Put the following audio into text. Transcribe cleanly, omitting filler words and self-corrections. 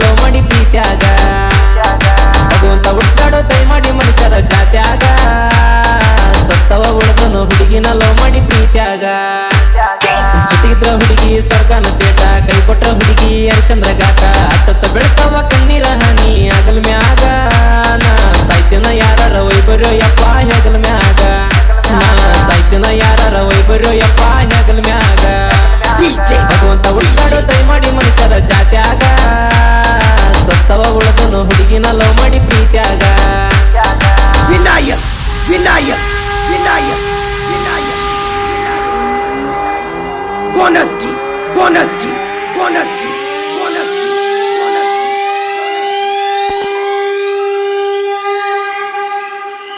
love ಮಾಡಿ ಪ್ರೀತ್ಯಾಗ ಭಗವಂತ ಹುಟ್ಟಾಡೋ ತೈ ಮಾಡಿ ಮನುಷ್ಯರ ಜಾತ್ಯಾಗ ಸತ್ತವ ಉಳಿದನು ಹುಡುಗಿನ ಲವ್ ಮಾಡಿ ಪ್ರೀತ್ಯಾಗ ಜೊತೆಗಿದ್ರ ಹುಡುಗಿ ಸ್ವರ್ಗನ ತೇಟ ಕೈ ಕೊಟ್ರ ಹುಡುಗಿ ಹರಿಚಂದ್ರ ಘಾಟ ಅತ್ತ ಬೆಳ್ತಾವ ಕಣ್ಣೀರ ಹಾನಿ ಆಗಲ್ ಮ್ಯಾಗ ನಾ ಸಾಯ್ತಿನ ಯಾರ ವೈಬರ್ಯೋ ಯಪ್ಪ ಹೆಗಲ್ ಮ್ಯಾಗ ನಾ ಸಾಯ್ತಿನ ಯಾರ ವೈಬರ್ಯೋ ಯಪ್ಪ ಹೆಗಲ್ ಮ್ಯಾಗ ಭಗವಂತ ಹುಟ್ಟಾಡೋ ತೈ ಮಾಡಿ ಮನುಷ್ಯರ ಜಾತ್ಯಾಗ ಸತ್ತವ ಉಳಿದನು ಹುಡುಗಿನ ಲವ್ ಮಾಡಿ ಪ್ರೀತ್ಯಾಗ ವಿನಾಯಕ್ ವಿನಾಯಕ್ ವಿನಾಯಕ್ ವಿನಾಯಕ್ ಗೋನಸ್ಗಿ ಗೋನಸ್ಗಿ ಗೋನಸ್ಗಿ